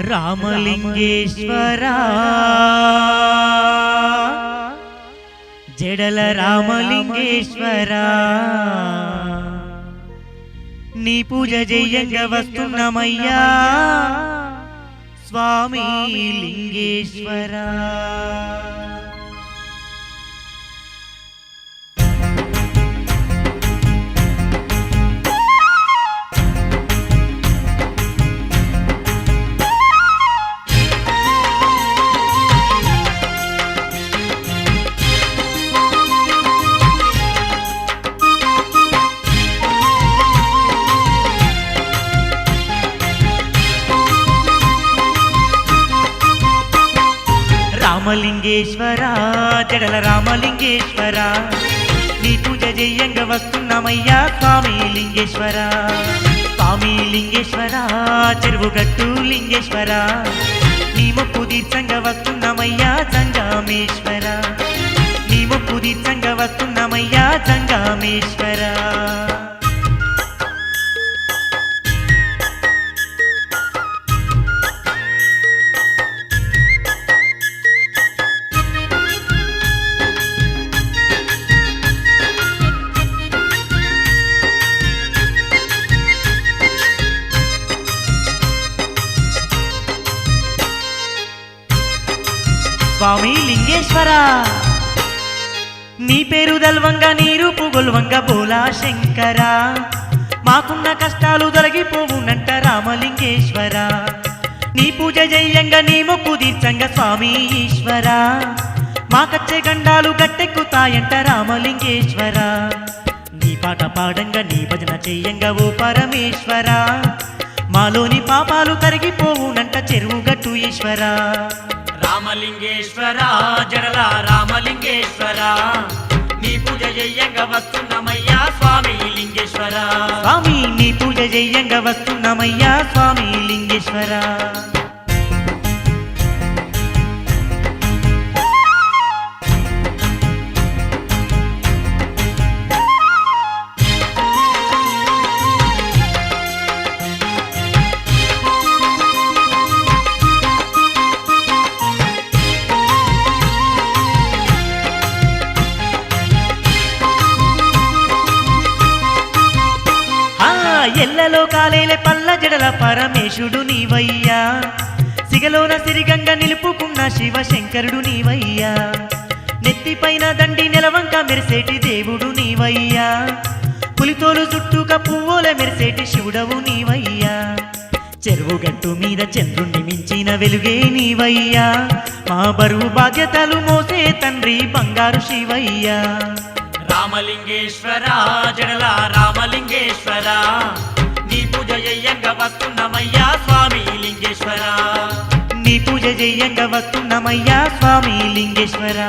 రామలింగేశ్వరా జడల రామలింగేశ్వరా నీ పూజ జయంగా వస్తున్నమయ్యా స్వామి లింగేశ్వరా. రామలింగేశ్వరా జడల రామలింగేశ్వరా నీ పూజ జయంగా వస్తున్నామయ్యా స్వామి లింగేశ్వరా. స్వామి లింగేశ్వరా చెరువుగట్టు లింగేశ్వరా నీ మొక్కు తీర్చంగా వస్తున్నామయ్యా జంగామేశ్వరా. నీ మొక్కు తీర్చంగా వస్తున్నామయ్యా జంగామేశ్వరా. స్వామి లింగేశ్వరా నీ పేరు దల్వంగా నీ రూపు గొల్వంగా బోలా శంకరా మాకున్న కష్టాలు తొలగిపోవునంట రామలింగేశ్వరా. నీ పూజ జయంగా నీ మొక్కు తీర్చంగా స్వామి ఈశ్వరా మాకచ్చే గండాలు గట్టెక్కుతాయంట రామలింగేశ్వరా. నీ పాట పాడంగా నీ భజన చెయ్యంగా ఓ పరమేశ్వరా మాలోని పాపాలు కరిగిపోవునంట చెరువుగట్టు ఈశ్వరా. రామలింగేశ్వరా జడల రామలింగేశ్వరా నీ పూజ జయంగా వస్తున్నామయ్యా స్వామి లింగేశ్వరా. స్వామి నీ పూజ జయంగా వస్తున్నామయ్యా స్వామి లింగేశ్వరా. ఎల్లలో కాలేలే పల్ల జడల పరమేశుడు నీవయ్యా సిగలోన సిరిగంగా నిలుపుకున్న శివశంకరుడు నీవయ్యా. నెత్తిపైన దండి నెలవంక మెరిసేటి దేవుడు నీవయ్యా పులితోలు చుట్టూక పువ్వుల మెరిసేటి శివుడవు నీవయ్యా. చెరువుగట్టు మీద చంద్రుణ్ణి మించిన వెలుగే నీవయ్యా మా బరువు బాధ్యతలు మోసే తండ్రి బంగారు శివయ్యా. రామలింగేశ్వరా జడల రామలింగేశ్వరా నీ పూజ జయంగా వస్తున్నామయ్యా స్వామి లింగేశ్వరా. నీ పూజ జయంగా వస్తున్నామయ్యా స్వామి లింగేశ్వరా.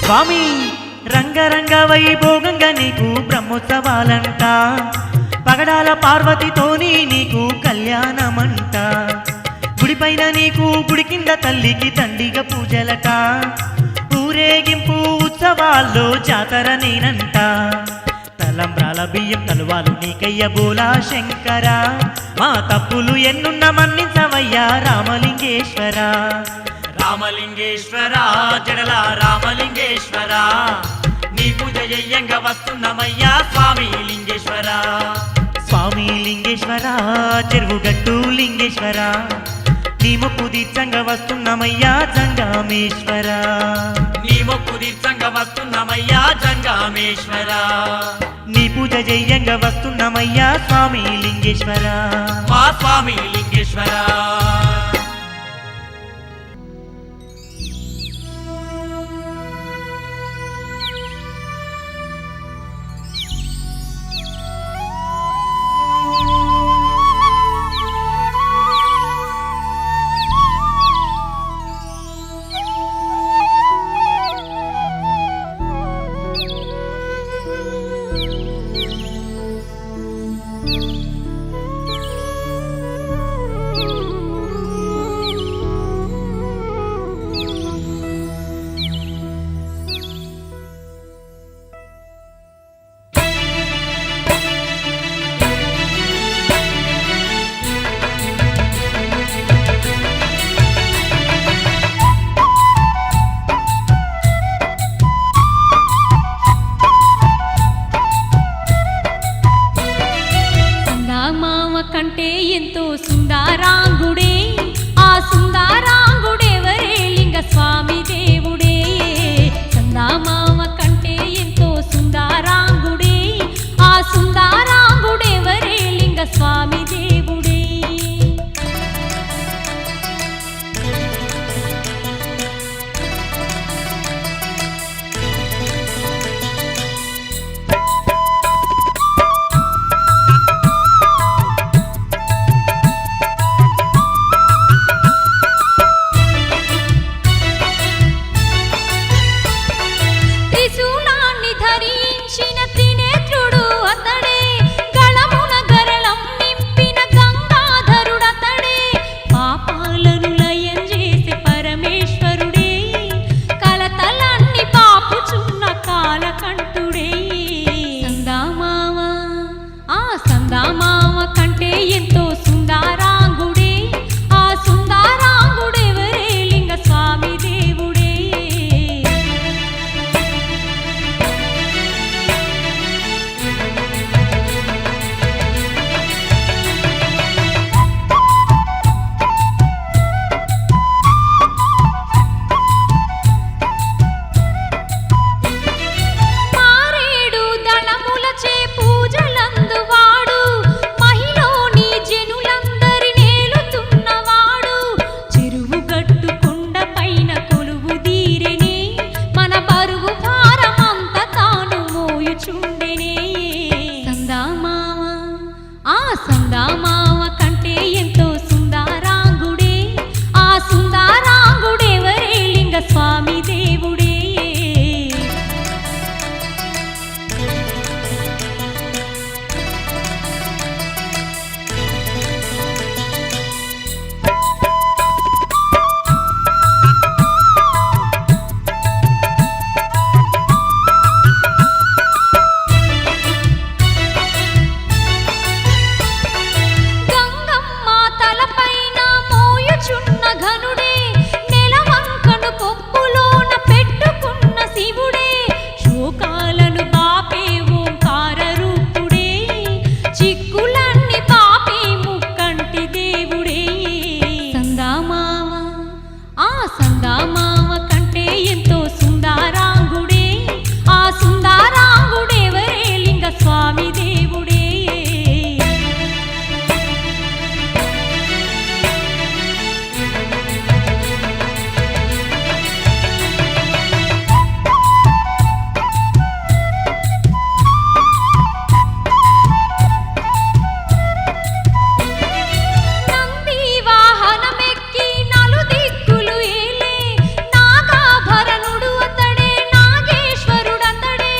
స్వామి రంగరంగ వైభోగంగా నీకు బ్రహ్మోత్సవాలంట పగడాల పార్వతితోని నీకు కళ్యాణమంట. గుడిపైన నీకు గుడి కింద తల్లికి దండిగా పూజలట ఊరేగింపు ఉత్సవాల్లో జాతర నేనంట. తలంబ్రాల బియ్యం తలువాలు నీకయ్య బోలా శంకరా మా తప్పులు ఎన్నున్న మన్నించవయ్యా రామలింగేశ్వరా. రామలింగేశ్వరా జడల రామలింగేశ్వరా నీ పూజ జయంగా వస్తున్నామయ్యా స్వామి లింగేశ్వరా. స్వామి లింగేశ్వరా చెరువుగట్టు లింగేశ్వరా నీ మొక్కు తీర్చంగా వస్తున్నామయ్యా జంగామేశ్వరా. నీ మొక్కు తీర్చంగా వస్తున్నామయ్యా జంగామేశ్వరా. నీ పూజ జయంగా వస్తున్నామయ్యా స్వామి లింగేశ్వరా. మా స్వామి లింగేశ్వరా. సందామామ కంటే ఎంతో సుందరాంగుడే ఆ సుందరాంగుడెవరే లింగ స్వామి దేవుడే నంది వాహనమెక్కి నలుదిక్కులు ఏలే నాగాభరణుడు అతడే నాగేశ్వరుడతడే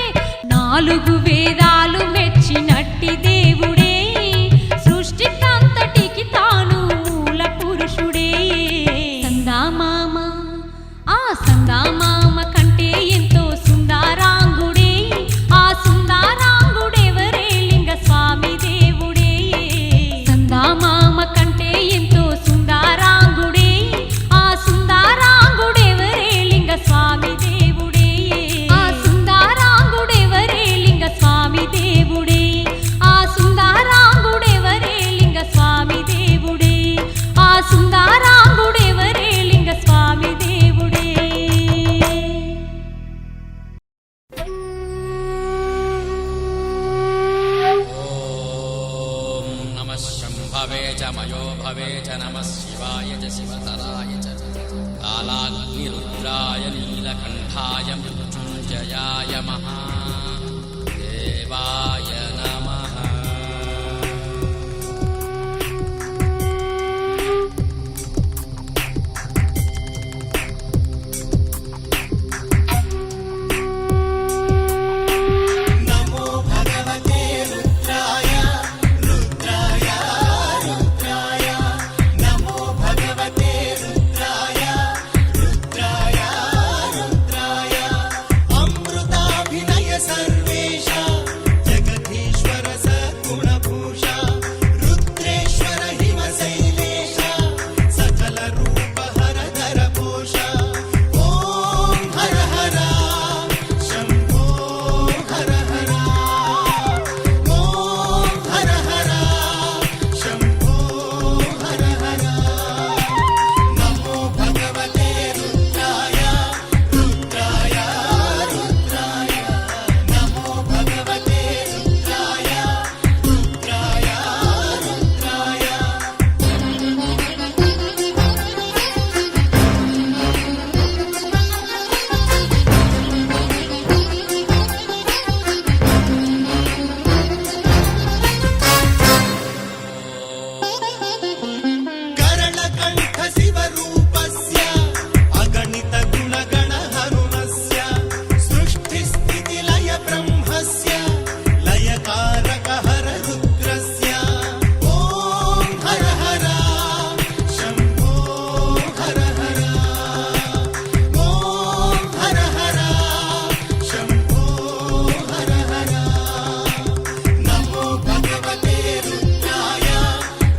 నాలుగు వేదాలు మెచ్చినట్టి దేవుడే సృష్టికంతటికి తాను మూల పురుషుడే సందామామ ఆ సందామామ కంటే ఎంతో సుందరాంగుడే ఆ సుందరాంగుడెవరే లింగ స్వామి దేవుడే సందామామ కంటే ఎంతో సుందరాంగుడే ఆ సుందరాంగుడెవరే లింగ స్వామి దేవుడే ఆ సుందరాంగుడెవరే లింగ స్వామి దేవుడే ఆ సుందరాంగుడెవరే లింగ స్వామి దేవుడే ఆ సుందరాంగుడెవరే లింగ స్వామి దేవుడే ॐ नमः शम्भवे च मयो भवे च नमः शिवाय च शिवतराय च कालाग्निरुद्राय नीलकण्ठाय मृत्युञ्जयाय महादेवाय नमः नमो भगवते रुद्राय रुद्राय रुद्राय नमो भगवते रुद्राय रुद्राय रुद्राय अमृताभिनय सर्वेश जगदीश्वर सद्गुणभूष रुद्रेश्वर हिमशैलेश सकल रूप हरधर पोष ॐ हर हर शम्भो हर हर ॐ हर हर शम्भो हर हर नमो भगवते रुद्राय रुद्राय रुद्राय नमो भगवते रुद्राय रुद्राय रुद्राय करणकण्ठ शिवरूपस्य अगणित गुणगणहरुणस्य सृष्टिस्थितिलय ब्रह्मस्य लयकारक हर रुद्रस्य ॐ हर हर शम्भो हर हर ॐ हर हर शम्भो हर हर नमो भगवते रुद्राय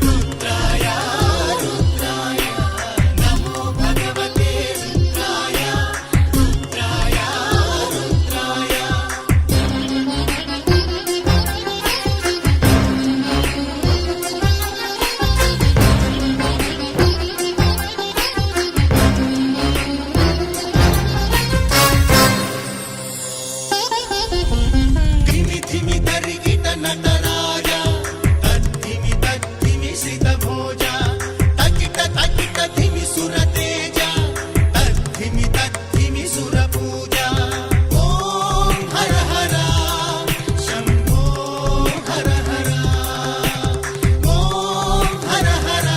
रुद्राय रुद्राय नमो भगवते रुद्राय रुद्राय रुद्राय धिमि धिमि तर्गित नटराज तद्धिमि तद्धिमि श्रितभोज तकिट तकिट धिमि सुरतेज तद्धिमि तद्धिमि सुरपूजा ॐ हर हर शम्भो हर हर ॐ हर हर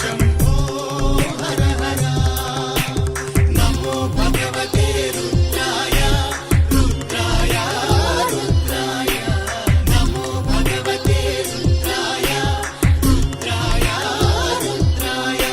शम्भो हर हर नमो भगवते रुद्राय रुद्राय रुद्राय नमो भगवते रुद्राय रुद्राय रुद्राय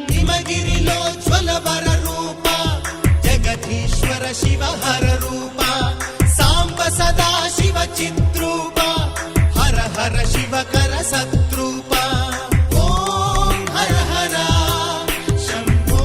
हिमगिरिलोज्ज्वल वररूप जगदीश्वर शिव हर रूप साम्ब सदा शिव चिद्रूप हर हर शिव कर सत्रूप ॐ हर हर शम्भो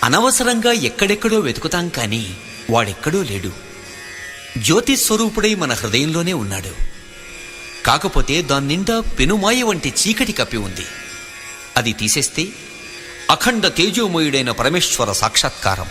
అనవసరంగా ఎక్కడెక్కడో వెతుకుతాం కానీ వాడెక్కడో లేడు. జ్యోతి స్వరూపుడై మన హృదయంలోనే ఉన్నాడు. కాకపోతే దాన్నిండా పెనుమాయ వంటి చీకటి కప్పి ఉంది. అది తీసేస్తే అఖండ తేజోమయుడైన పరమేశ్వర సాక్షాత్కారం.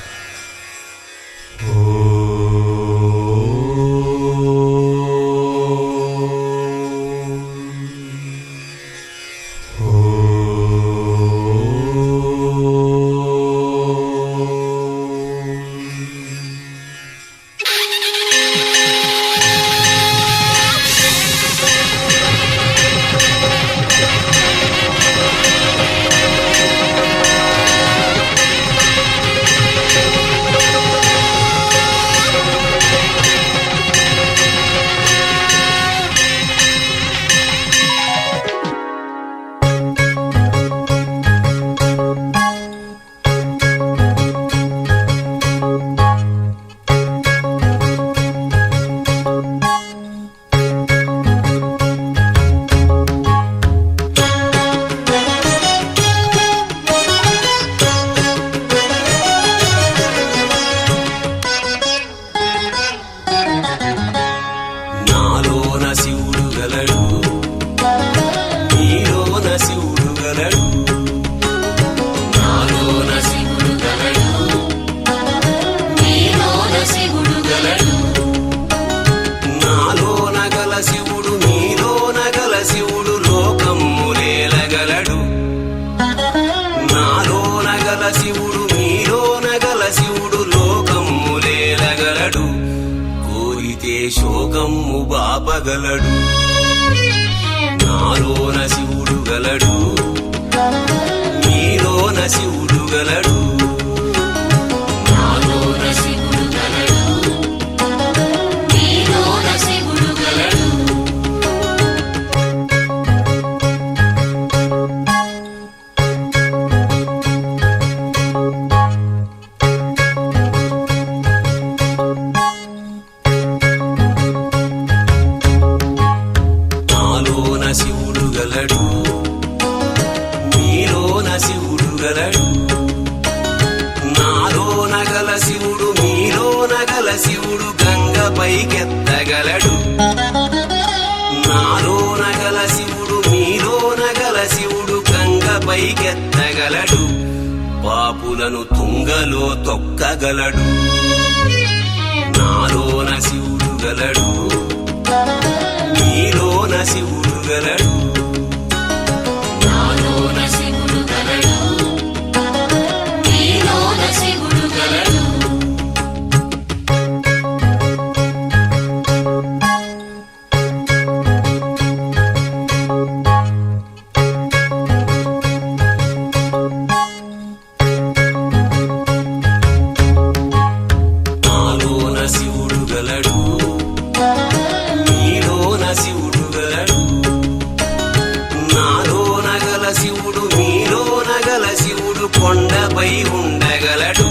శోకమ్ము బాపగలడు. నాలోన శివుడు గలడు, నీలోన శివుడు గలడు. నాలోన శివుడు గలడు, నీలోన శివుడు గలడు. శివుడు గంగపైకెత్తగలడు. నాలోన గల శివుడు నీలోన గల శివుడు గంగపైకెత్తగలడు. పాపులను తుంగలో తొక్కగలడు. నాలోన శివుడు గలడు, నీలోన శివుడు గలడు. నాలోన శివుడు గలడు, నీలోన శివుడు గలడు. కొండపై ఉండగలడు.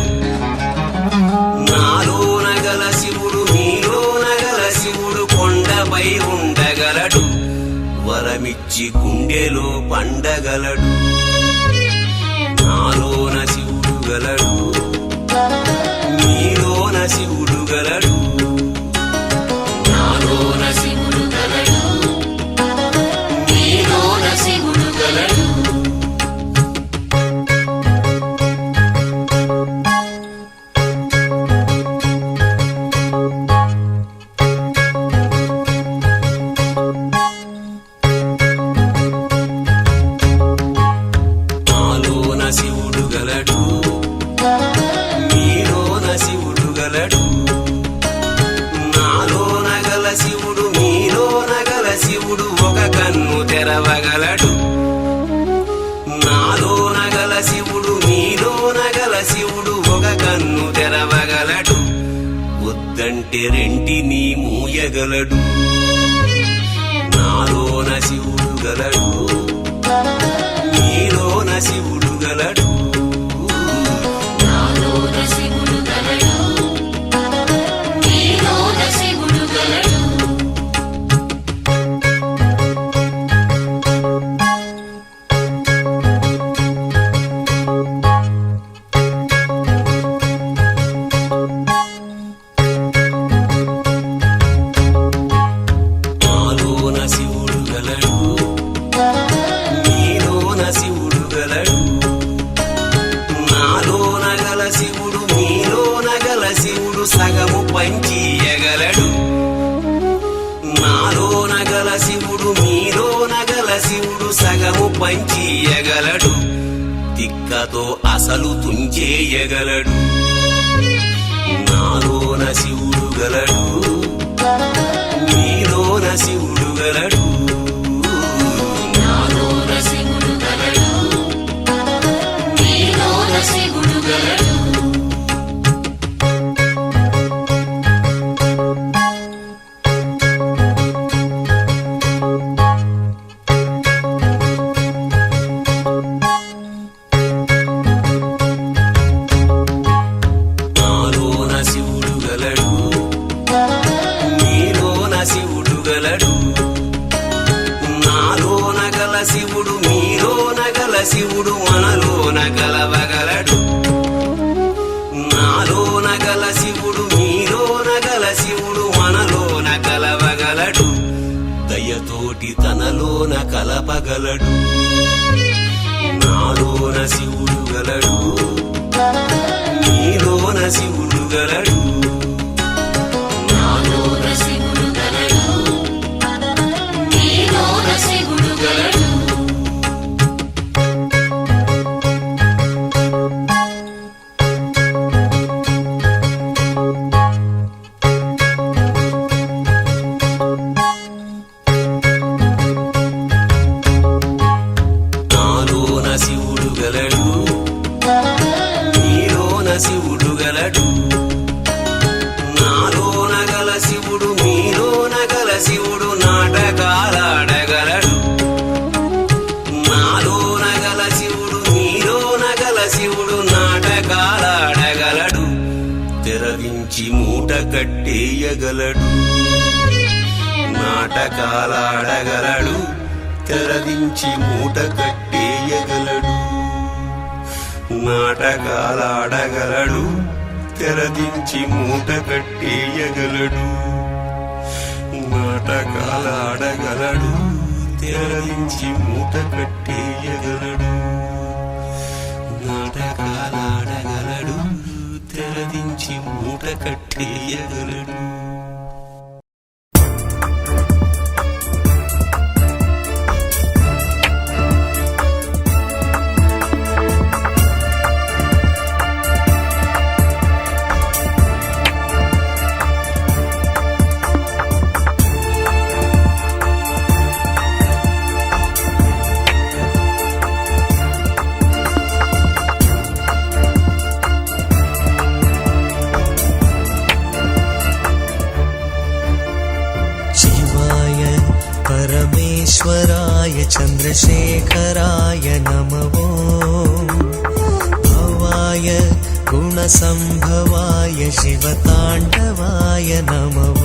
నాలోన గల శివుడు నీలోన గల శివుడు కొండపై ఉండగలడు. వరమిచ్చి గుండెలో పండగలడు. నాలోన శివుడు గలడు, నీలోన శివుడు గలడు. నాలోన శివుడు గలడు, నీలోన శివుడు గలడు. శివుడు గలడు, నీలోన శివుడు గలడు. నాలోన గల శివుడు నీలోన గల శివుడు ఒక కన్ను తెరవగలడు. నాలోన గల శివుడు నీలోన గల శివుడు ఒక కన్ను తెరవగలడు. వద్దంటే రెంటిని మూయగలడు. నాలోన శివుడు గలడు, నీలోన శివుడు గలడు. నాలోన శివుడు గలడు, నీలోన శివుడు గలడు. అసలు తుంచేయగలడు నాలోన శివుడు గలడు నీలోన శివుడు గలడు నాలోన శివుడు గలడు నీలోన శివుడు గలడు శివుడు మనలోన కలవగలడు నాలోన గల శివుడు మీలోన గల శివుడు మనలోన కలవగలడు దయతోటి తనలోన కలపగలడు నాలోన శివుడు గలడు మీలోన శివుడు గలడు నాలోన శివుడు గలడు మీలోన శివుడు గలడు శివుడు గలడు నాలోన గల శివుడు మీలోన గల శివుడు నాటకాలాడగలడు నాలోన గల శివుడు మీలోన గల శివుడు నాటకాలాడగలడు తెరవించి మూట కట్టేయగలడు నాటకాలాడగలడు తెరవించి మూట కట్టేయగలడు నాటకాలాడగలడు తెరదించి మూట కట్టేయగలడు నాటకాలాడగలడు తెరదించి మూట కట్టేయగలడు నాటకాలాడగలడు తెరదించి మూట కట్టేయగలడు परमेश्वराय चन्द्रशेखराय नमः भवाय गुणसम्भवाय शिवताण्डवाय नमः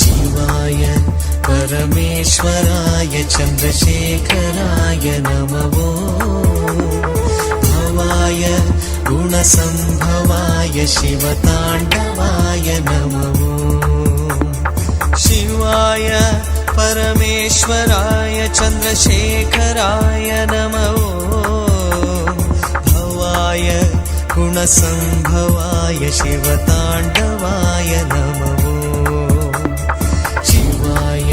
शिवाय परमेश्वराय चन्द्रशेखराय नमः भवाय गुणसम्भवाय शिवताण्डवाय नमः शिवाय परमेश्वराय चन्द्रशेखराय नमः भवाय गुणसम्भवाय शिवताण्डवाय नमः शिवाय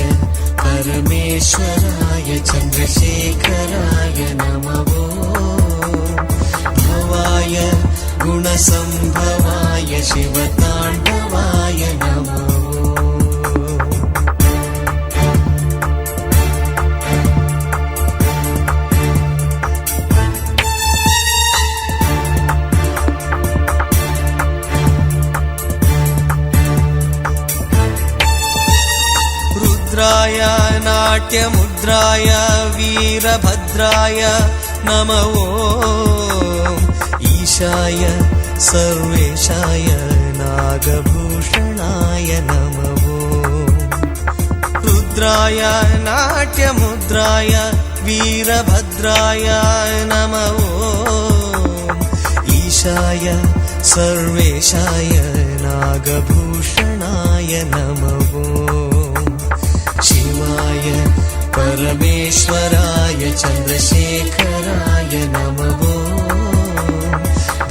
परमेश्वराय चन्द्रशेखराय नमः भवाय गुणसम्भवाय शिवताण्डवाय नमः नाट्यमुद्राय वीरभद्राय नमः ईशाय सर्वेशाय नागभूषणाय नमः रुद्राय नाट्यमुद्राय वीरभद्राय नमः ईशाय सर्वेशाय नागभूषणाय नमः शिवाय परमेश्वराय चन्द्रशेखराय नमः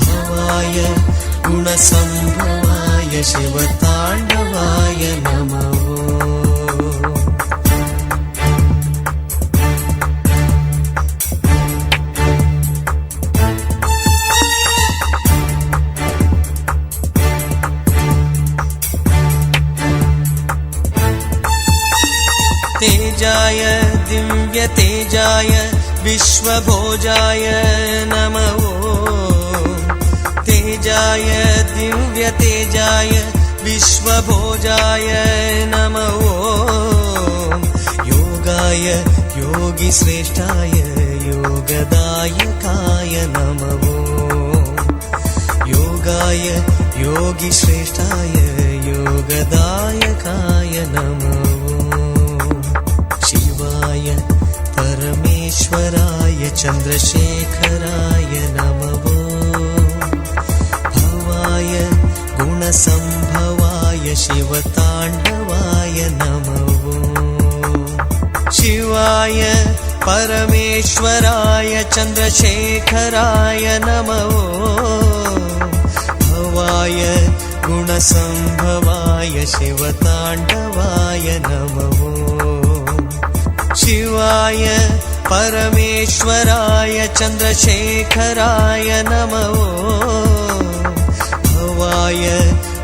भवाय गुणसम्भवाय शिवताण्डवाय नमः तेजाय दिव्यतेजाय विश्वभोजाय नमो तेजाय दिव्यतेजाय विश्वभोजाय नमो योगाय योगिश्रेष्ठाय योगदायकाय नमो योगाय योगिश्रेष्ठाय योगदायकाय नमो शिवाय परमेश्वराय चन्द्रशेखराय नमो भवाय गुणसम्भवाय शिवताण्डवाय नमो शिवाय परमेश्वराय चन्द्रशेखराय नमो भवाय गुणसम्भवाय शिवताण्डवाय नमो शिवाय परमेश्वराय चन्द्रशेखराय नमो भवाय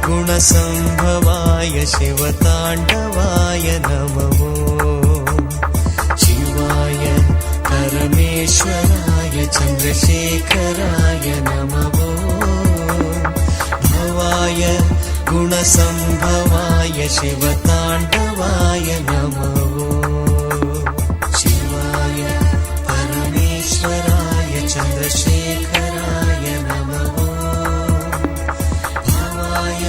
गुणसम्भवाय शिवताण्डवाय नमो शिवाय परमेश्वराय चन्द्रशेखराय नमो भवाय गुणसम्भवाय शिवताण्डवाय नमो शिवाय परमेश्वराय चन्द्रशेखराय नमो भवाय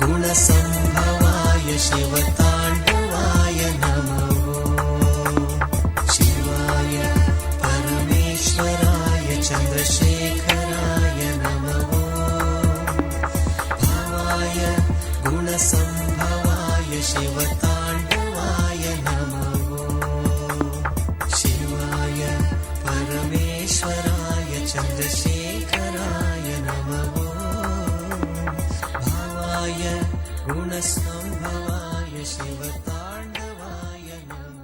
गुणसम्भवाय शिवताण्डवाय नमो शिवाय परमेश्वराय चन्द्रशेखराय नमो भवाय गुणसम्भवाय शिवताण्डवाय नमो शिवाय परमेश्वराय चन्द्रशेखराय नमो भवाय गुणसम्भवाय शिवताण्डवाय नमो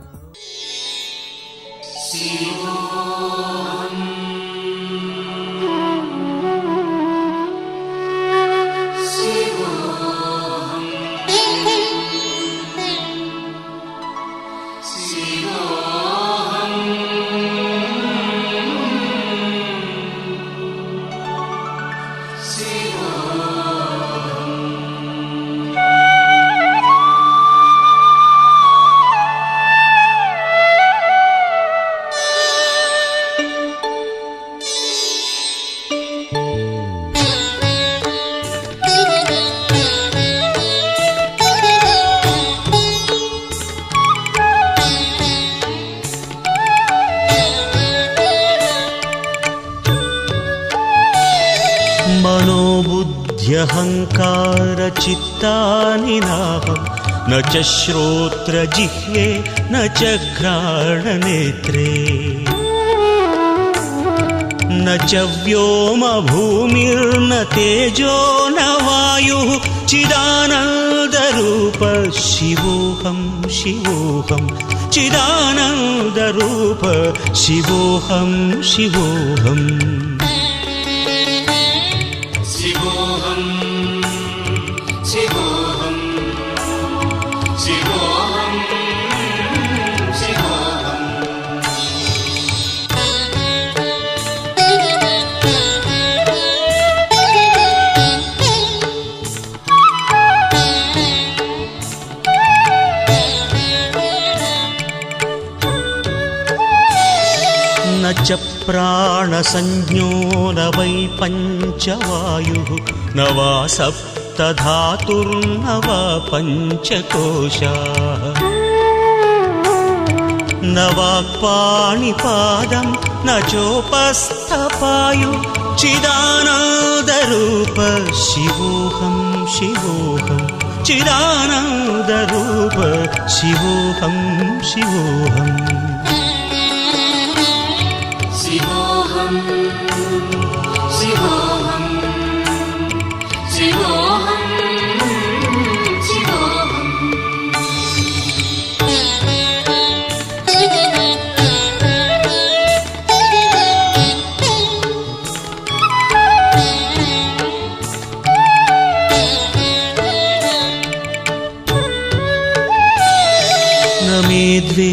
मनोबुद्ध्यहङ्कारचित्तानि नाहं न च श्रोत्रजिह्वे न च घ्राणनेत्रे न च व्योमभूमिर्न तेजो न वायुः चिदानन्दरूप शिवोऽहं शिवोऽहं चिदानन्दरूप शिवोऽहं शिवोऽहम् न च प्राणसंज्ञो न वै पञ्चवायुः न वा सप्तधातुर्न वा पञ्चकोशाः न वाक्पाणिपादं न चोपस्थपायु चिदानन्दरूप शिवोऽहं शिवोऽहं चिदानन्दरूप शिवोऽहं शिवोऽहम् शिवोऽहं शिवोऽहं शिवोऽहं शिवोऽहम् न मे द्वे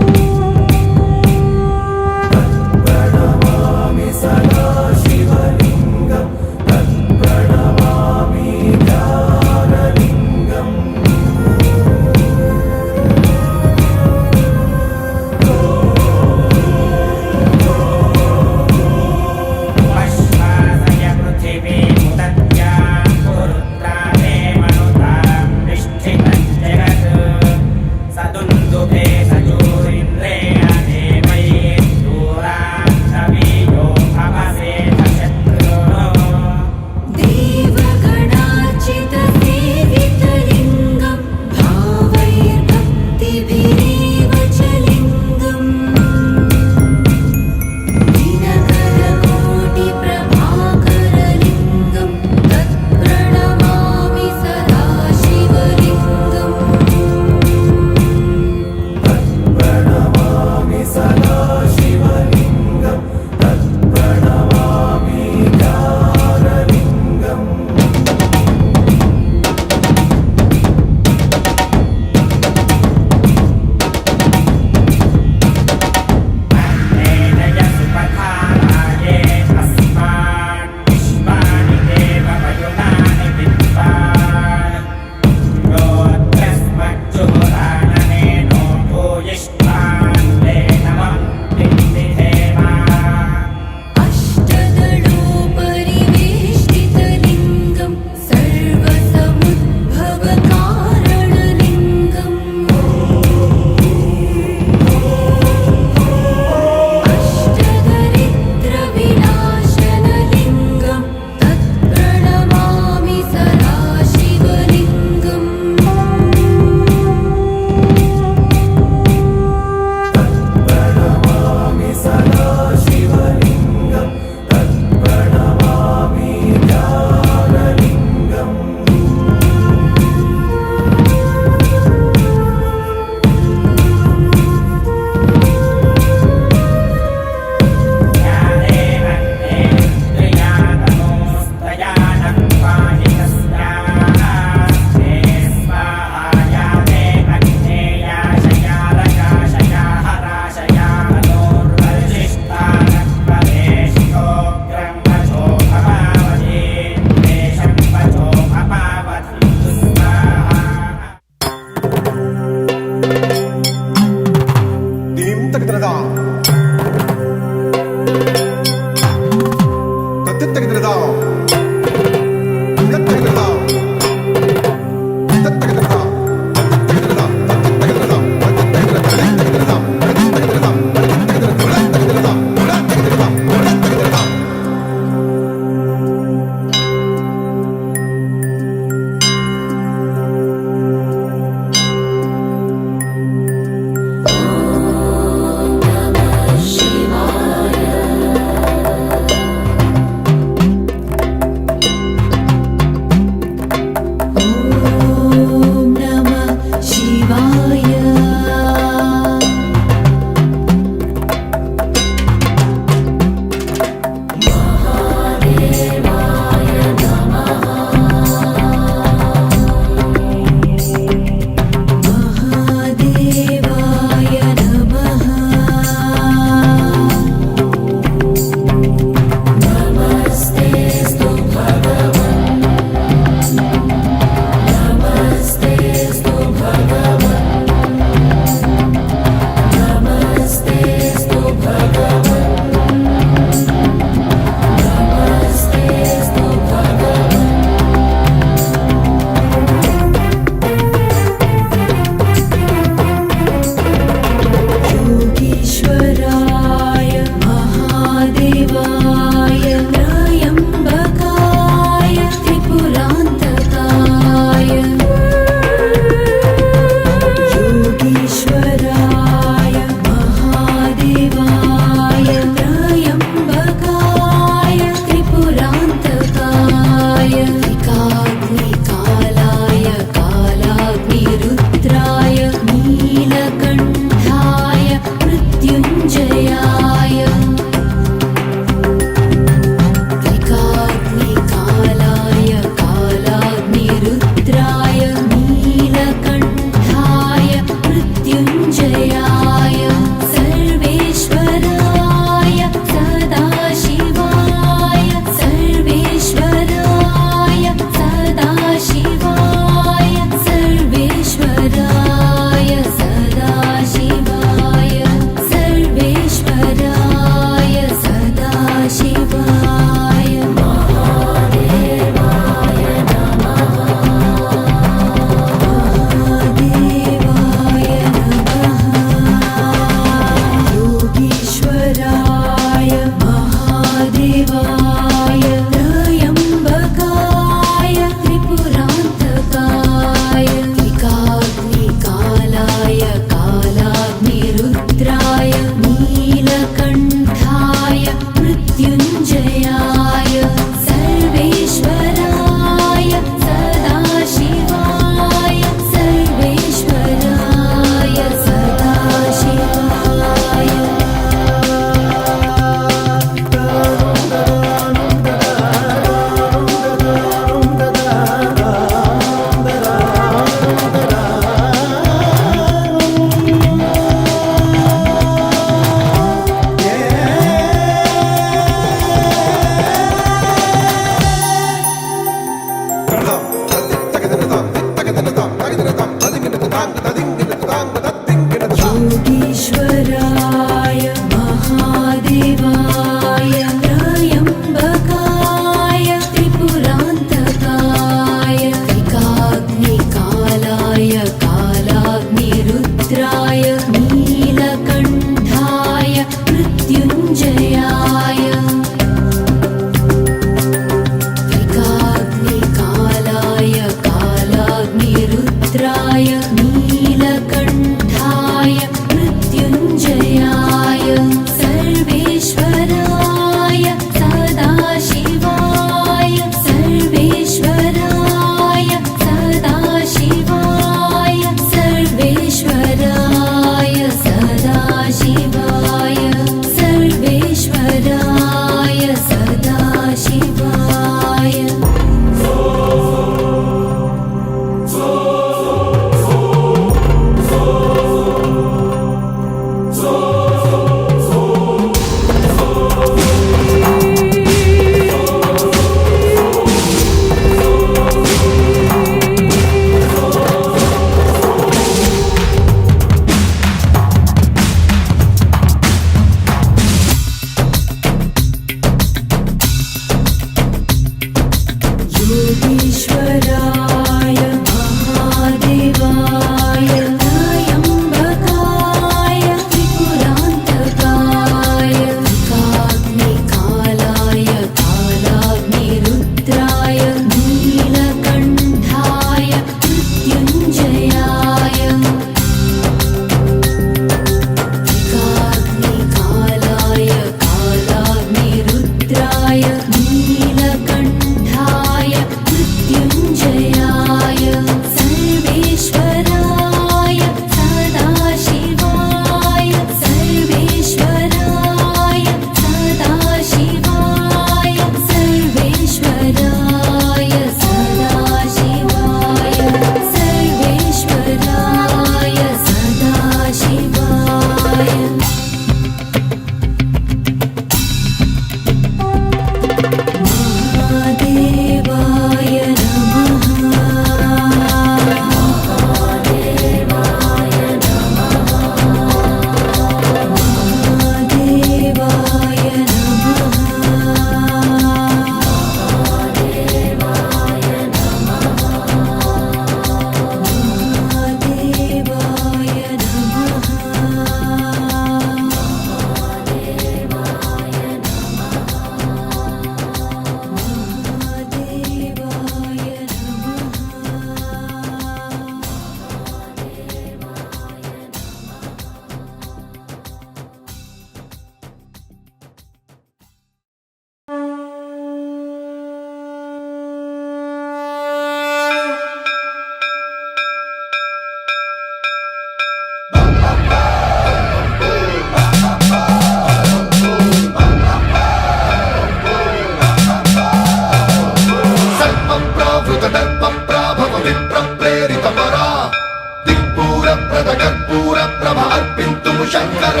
శంకర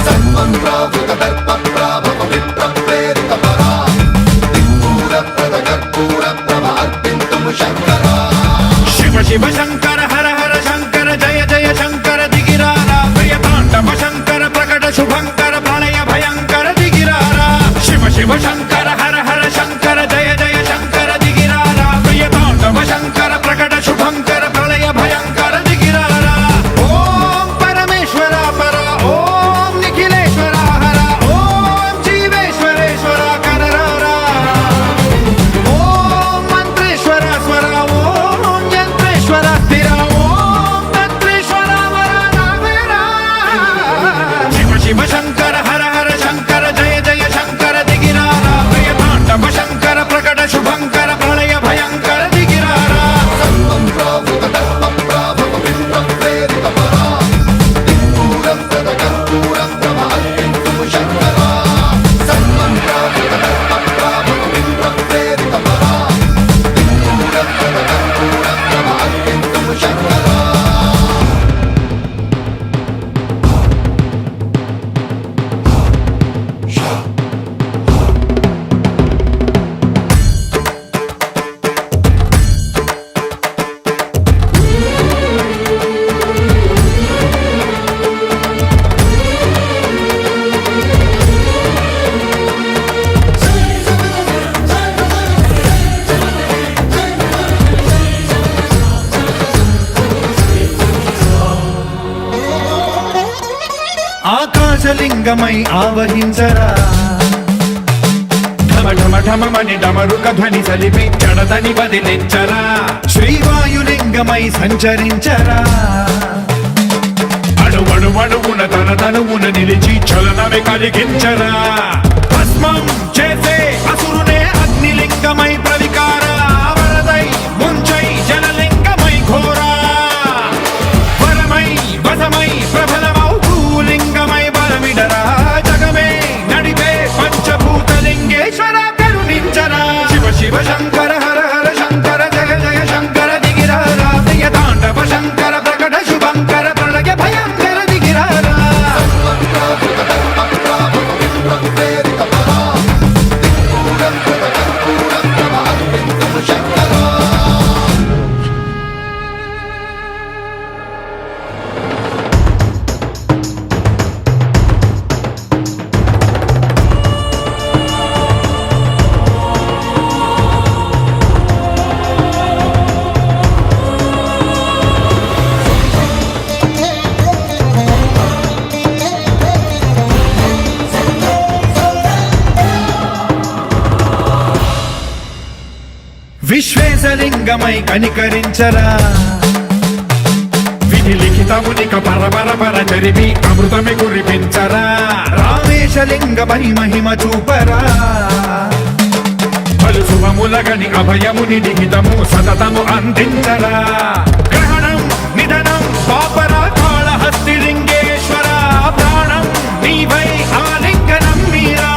సన్మంత్రావృత దర్ప ప్రాభవ విప్ర ప్రేరిత పరా దిక్పూర ప్రద కర్పూర ప్రభ అర్పింతుము శంకర శివ శివ శంకర హర హర శంకర జయ జయ శంకర దిగిరారా ప్రియతాండవ శంకర ప్రకట శుభంకర ప్రళయ భయంకర దిగిరారా శివ శివ శంకర హర హర శంకర జయ జయ శంకర దిగిరారా ప్రియతాండవ శంకర ప్రకట శుభంకర ప్రళయ భయంకర దిగిరారా ఓం పరమేశ్వర పర ఓం నిఖిలేశ్వర హర ఓం జీవేశ్వరేశ్వర కరరారా ఓం మంత్రేశ్వర స్వర ఓం యంత్రేశ్వర స్థిర ఓం తంత్రేశ్వర వర నావేరా శివ శివ శంకర హర హర శంకర జయ జయ శంకర దిగిరారా ప్రియతాండవ శంకర ప్రకట శుభంకర ప్రళయ భయంకర దిగిరారా సన్మంత్రావృత దర్ప ప్రాభవ విప్ర ప్రేరిత పరా దిక్పూర ప్రద కర్పూర ప్రభ అర్పింతుము శంకర సన్మంత్రావృత దర్ప ప్రాభవ విప్ర ప్రేరిత పరా దిక్పూర ప్రద కర్పూర ప్రభ అర్పింతుము శంకర ఆకాశలింగమై ఆవహించరా ఢమ ఢమ ఢమమని డమరుక ధ్వని సలిపి జడదని బదిలించరా శ్రీవాయులింగమై సంచరించరా అణువణువున తన తనువున నిలిచి చలనమే కలిగించరా భస్మం చేసే అసురునే అగ్నిలింగమై ప్రవికార వరదై ముంచై జలలింగమై ఘోరా వరమై వసమై ప్రబలమౌ భూలింగమై బలమిడరా జగమే నడిపే పంచభూతలింగేశ్వర కరుణించరా శివ శివ శంకర హర హర శంకర జయ జయ శంకర దిగిరారా ప్రియతాండవ శంకర ప్రకట శుభంకర ప్రళయ భయంకర దిగిరారా సన్మంత్రావృత దర్ప ప్రాభవ విప్ర ప్రేరిత పరా దిక్పూర ప్రద కర్పూర ప్రభ అర్పింతుము శంకర విశ్వేశలింగమై కనికరించరా విధి లిఖితమునిక పరపర చరివి అమృతమి కురిపించరా రామేశలింగమై మహిమ చూపరా పలు శుభములగని అభయముని నిహితము సతతము అందించరా గ్రహణం నిధనం పాపర కాళహస్తి లింగేశ్వర ప్రాణం నీవై ఆలింగనం మీరా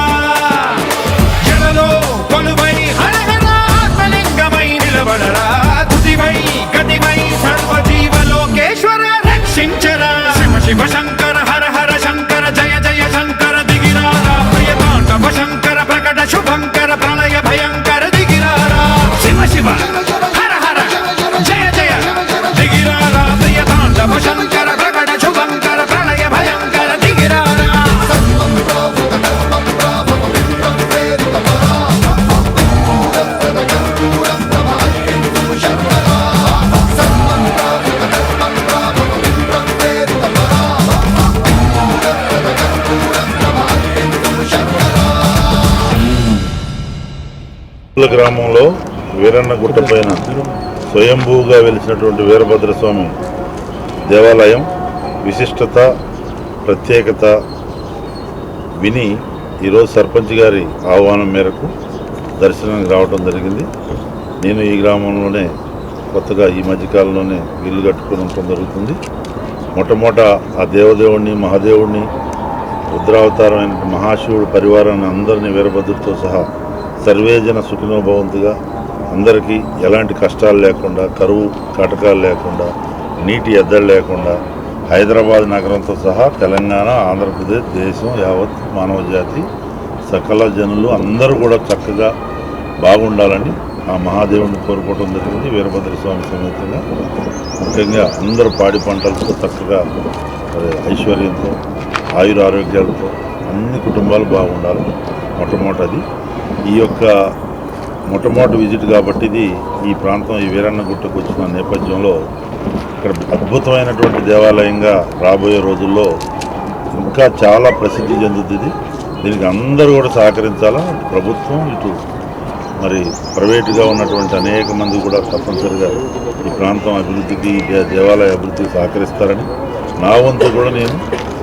జలలో కొలువై హర హర ఆత్మలింగమై నిలబడరా తుదివై గతివై సర్వజీవలోకేశ్వర రక్షించరా శివ శివ శంకర హర హర శంకర జయ జయ శంకర దిగిరారా ప్రియతాండవ శంకర ప్రకట శుభంకర ప్రళయ భయంకర దిగిరారా శివ శివ హర హర జయ జయ దిగిరారా ప్రియతాండవ శంకర ప్రకట శుభంకర ప్రళయ భయంకర దిగిరారా సన్మంత్రావృత దర్ప ప్రాభవ విప్ర ప్రేరిత పరా దిక్పూర ప్రద కర్పూర ప్రభ అర్పింతుము శంకర సన్మంత్రావృత దర్ప ప్రాభవ విప్ర ప్రేరిత పరా దిక్పూర ప్రద కర్పూర ప్రభ అర్పింతుము శంకర గ్రామంలో వీరన్న గుట్టపైన స్వయంభూగా వెలిసినటువంటి వీరభద్రస్వామి దేవాలయం విశిష్టత ప్రత్యేకత విని ఈరోజు సర్పంచ్ గారి ఆహ్వానం మేరకు దర్శనానికి రావడం జరిగింది. నేను ఈ గ్రామంలోనే కొత్తగా ఈ మధ్యకాలంలోనే ఇల్లు కట్టుకుని ఉండటం జరుగుతుంది. మొట్టమొదట ఆ దేవదేవుడిని మహాదేవుడిని రుద్రావతారమైన మహాశివుడు పరివారాన్ని అందరినీ వీరభద్రుడితో సహా సర్వేజన సుఖినోభవంతుగా అందరికీ ఎలాంటి కష్టాలు లేకుండా, కరువు కాటకాలు లేకుండా, నీటి ఎద్దడి లేకుండా హైదరాబాద్ నగరంతో సహా తెలంగాణ, ఆంధ్రప్రదేశ్, దేశం యావత్ మానవ జాతి సకల జనులు అందరూ కూడా చక్కగా బాగుండాలని ఆ మహాదేవుని కోరుకోవడం జరిగింది. వీరభద్రస్వామి సమేతంగా ముఖ్యంగా అందరూ పాడి పంటలతో చక్కగా ఐశ్వర్యంతో ఆయుర ఆరోగ్యాలతో అన్ని కుటుంబాలు బాగుండాలి. మొట్టమొదటిది ఈ యొక్క మొట్టమొదటి విజిట్ కాబట్టి ఇది ఈ ప్రాంతం ఈ వీరన్న గుట్టకు వచ్చిన నేపథ్యంలో ఇక్కడ అద్భుతమైనటువంటి దేవాలయంగా రాబోయే రోజుల్లో ఇంకా చాలా ప్రసిద్ధి చెందుతుంది. దీనికి అందరూ కూడా సహకరించాలా, ప్రభుత్వం ఇటు మరి ప్రైవేటుగా ఉన్నటువంటి అనేక మంది కూడా తప్పనిసరిగా ఈ ప్రాంతం అభివృద్ధికి, దేవాలయ అభివృద్ధికి సహకరిస్తారని నా వంతు కూడా నేను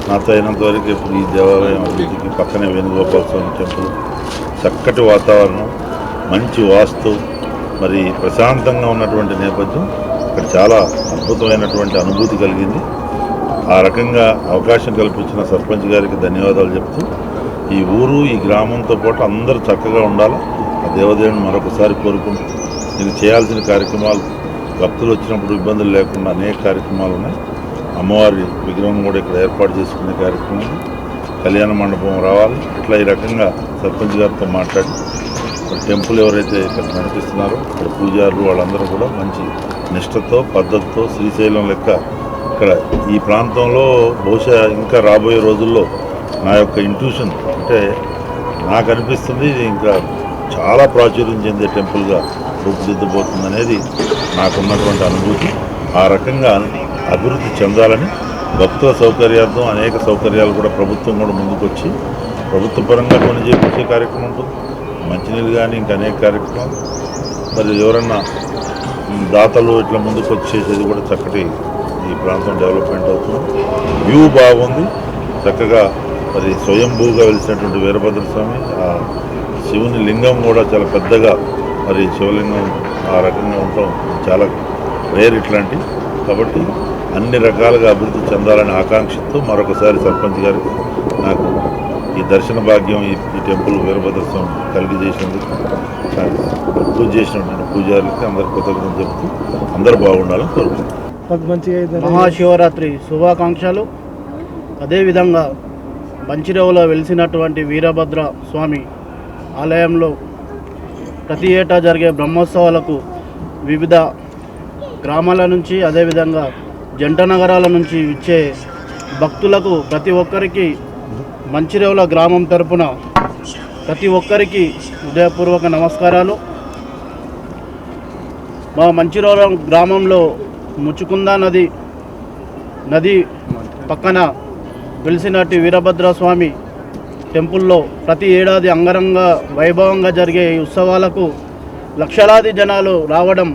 నాతో అయినంత వరకు ఈ దేవాలయం అభివృద్ధికి పక్కనే వేణుగోపాల స్వామి టెంపుల్, చక్కటి వాతావరణం, మంచి వాస్తు, మరి ప్రశాంతంగా ఉన్నటువంటి నేపథ్యం ఇక్కడ చాలా అద్భుతమైనటువంటి అనుభూతి కలిగింది. ఆ రకంగా అవకాశం కల్పించిన సర్పంచ్ గారికి ధన్యవాదాలు చెప్తూ ఈ ఊరు ఈ గ్రామంతో పాటు అందరూ చక్కగా ఉండాలి. ఆ దేవదేవుని మరొకసారి కోరుకుంటూ నేను చేయాల్సిన కార్యక్రమాలు భక్తులు వచ్చినప్పుడు ఇబ్బందులు లేకుండా అనేక కార్యక్రమాలు ఉన్నాయి. అమ్మవారి విగ్రహం కూడా ఇక్కడ ఏర్పాటు చేసుకునే కార్యక్రమం, కళ్యాణ మండపం రావాలి. ఇట్లా ఈ రకంగా సర్పంచ్ గారితో మాట్లాడి టెంపుల్ ఎవరైతే ఇక్కడ నడిపిస్తున్నారో ఇక్కడ పూజారులు వాళ్ళందరూ కూడా మంచి నిష్ఠతో పద్ధతితో శ్రీశైలం లెక్క ఇక్కడ ఈ ప్రాంతంలో బహుశా ఇంకా రాబోయే రోజుల్లో నా యొక్క ఇంట్యూషన్ అంటే నాకు అనిపిస్తుంది ఇది ఇంకా చాలా ప్రాచుర్యం చెందే టెంపుల్గా రూపుదిద్దబోతుంది అనేది నాకున్నటువంటి అనుభూతి. ఆ రకంగా అభివృద్ధి చెందాలని భక్తుల సౌకర్యార్థం అనేక సౌకర్యాలు కూడా ప్రభుత్వం కూడా ముందుకొచ్చి ప్రభుత్వ పరంగా కొన్ని చేపించే కార్యక్రమం ఉంటుంది. మంచినీళ్ళు కానీ ఇంకా అనేక కార్యక్రమాలు, మరి ఎవరన్నా దాతలు ఇట్లా ముందుకు వచ్చేసేది కూడా చక్కటి ఈ ప్రాంతం డెవలప్మెంట్ అవుతుంది. వ్యూ బాగుంది, చక్కగా మరి స్వయంభూగా వెలిసినటువంటి వీరభద్రస్వామి, ఆ శివుని లింగం కూడా చాలా పెద్దగా, మరి శివలింగం ఆ రకంగా ఉండటం చాలా రేర్ ఇట్లాంటి. కాబట్టి అన్ని రకాలుగా అభివృద్ధి చెందాలని ఆకాంక్షతో మరొకసారి సర్పంచ్ గారికి నాకు ఈ దర్శన భాగ్యం ఈ టెంపుల్ వీరభద్రస్వామి కలిగి చేసినందుకు, పూజ చేసినటువంటి పూజారులకి అందరికి కృతజ్ఞతలు చెబుతూ అందరూ బాగుండాలని కోరుకుంటున్నాను. మహాశివరాత్రి శుభాకాంక్షలు. అదేవిధంగా మంచిర్యాలలో వెలిసినటువంటి వీరభద్ర స్వామి ఆలయంలో ప్రతి ఏటా జరిగే బ్రహ్మోత్సవాలకు వివిధ గ్రామాల నుంచి అదేవిధంగా జంట నగరాల నుంచి ఇచ్చే భక్తులకు ప్రతి ఒక్కరికి మంచిర్యాల గ్రామం తరపున ప్రతి ఒక్కరికి హృదయపూర్వక నమస్కారాలు. మా మంచిర్యాల గ్రామంలో ముచ్చుకుంద నది పక్కన వెలిసినట్టు వీరభద్రస్వామి టెంపుల్లో ప్రతి ఏడాది అంగరంగ వైభవంగా జరిగే ఈ ఉత్సవాలకు లక్షలాది జనాలు రావడం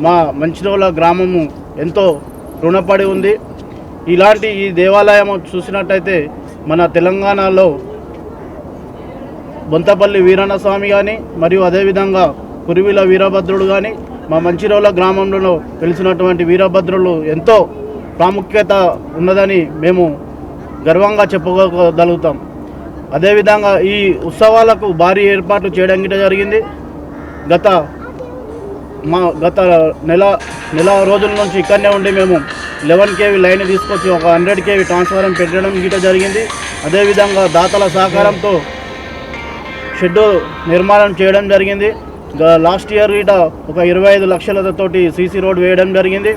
మా మంచిర్యాల గ్రామము ఎంతో రుణపడి ఉంది. ఇలాంటి ఈ దేవాలయం చూసినట్టయితే మన తెలంగాణలో బొంతపల్లి వీరన్న స్వామి కానీ మరియు అదేవిధంగా కురివిల వీరభద్రుడు కానీ మా మంచిర్యాల గ్రామంలో వెలిసినటువంటి వీరభద్రులు ఎంతో ప్రాముఖ్యత ఉన్నదని మేము గర్వంగా చెప్పుకోగలుగుతాం. అదేవిధంగా ఈ ఉత్సవాలకు భారీ ఏర్పాట్లు చేయడం జరిగింది. గత నెల రోజుల నుంచి ఇక్కడనే ఉండి మేము 11 kV లైన్ తీసుకొచ్చి ఒక 100 kV ట్రాన్స్ఫారం పెట్టడం జరిగింది. అదేవిధంగా దాతల సహకారంతో షెడ్డు నిర్మాణం చేయడం జరిగింది. లాస్ట్ ఇయర్ గిట ఒక 25 లక్షలతోటి సీసీ రోడ్ వేయడం జరిగింది.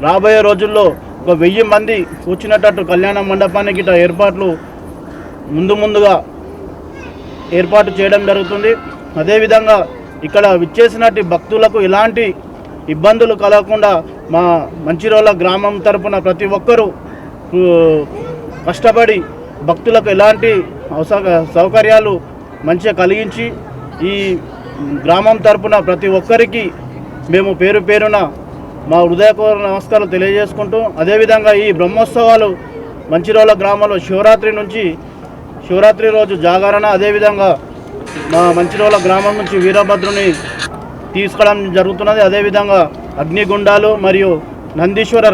రాబోయే రోజుల్లో ఒక 1000 మంది కూర్చునేటట్టు కళ్యాణ మండపానికి గిట ఏర్పాట్లు ముందుగా ఏర్పాటు చేయడం జరుగుతుంది. అదేవిధంగా ఇక్కడ విచ్చేసినట్టు భక్తులకు ఎలాంటి ఇబ్బందులు కలగకుండా మా మంచిర్యాల గ్రామం తరపున ప్రతి ఒక్కరూ కష్టపడి భక్తులకు ఎలాంటి సౌకర్యాలు మంచిగా కలిగించి ఈ గ్రామం తరపున ప్రతి ఒక్కరికి మేము పేరు పేరున మా హృదయపూర్వక నమస్కారాలు తెలియజేసుకుంటూ, అదేవిధంగా ఈ బ్రహ్మోత్సవాలు మంచిర్యాల గ్రామంలో శివరాత్రి రోజు జాగరణ, అదేవిధంగా మా మంచిర్యాల గ్రామం నుంచి వీరభద్రుని తీసుకోవడం జరుగుతున్నది. అదేవిధంగా అగ్నిగుండాలు మరియు నందీశ్వర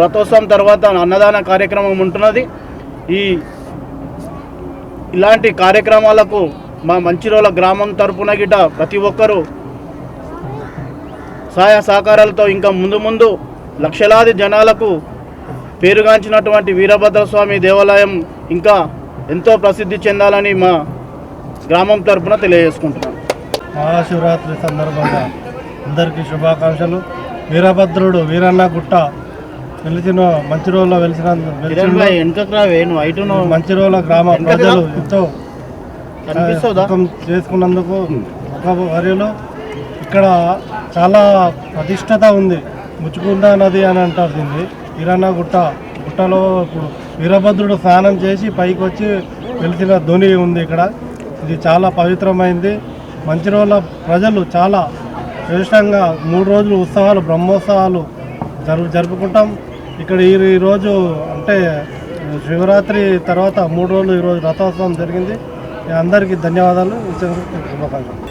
రథోత్సవం తర్వాత అన్నదాన కార్యక్రమం ఉంటున్నది. ఇలాంటి కార్యక్రమాలకు మా మంచిర్యాల గ్రామం తరపున గిట ప్రతి ఒక్కరూ సహాయ సహకారాలతో ఇంకా ముందు ముందు లక్షలాది జనాలకు పేరుగాంచినటువంటి వీరభద్రస్వామి దేవాలయం ఇంకా ఎంతో ప్రసిద్ధి చెందాలని మా గ్రామం తరపున తెలియజేసుకుంటున్నాం. మహాశివరాత్రి సందర్భంగా అందరికీ శుభాకాంక్షలు. వీరభద్రుడు వీరన్న గుట్ట వెలిసిన మంచిర్యాల మంచిర్యాల గ్రామ ప్రజలు ఎంతో చేసుకున్నందుకు ఒక వర్యలో ఇక్కడ చాలా ప్రతిష్టత ఉంది. ముచ్చుకుంట నది అని అంటారు దీన్ని. వీరన్న గుట్టలో ఇప్పుడు వీరభద్రుడు స్నానం చేసి పైకి వచ్చి వెలిసిన ధ్వని ఉంది ఇక్కడ. ఇది చాలా పవిత్రమైంది. మంచిర్యాల ప్రజలు చాలా శ్రేష్టంగా 3 రోజులు ఉత్సవాలు బ్రహ్మోత్సవాలు జరుపుకుంటాం. ఇక్కడ ఈరోజు అంటే శివరాత్రి తర్వాత 3 రోజులు ఈరోజు రథోత్సవం జరిగింది. అందరికీ ధన్యవాదాలు. శుభాకాంక్షలు.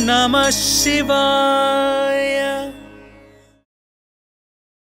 Namah Shivaya.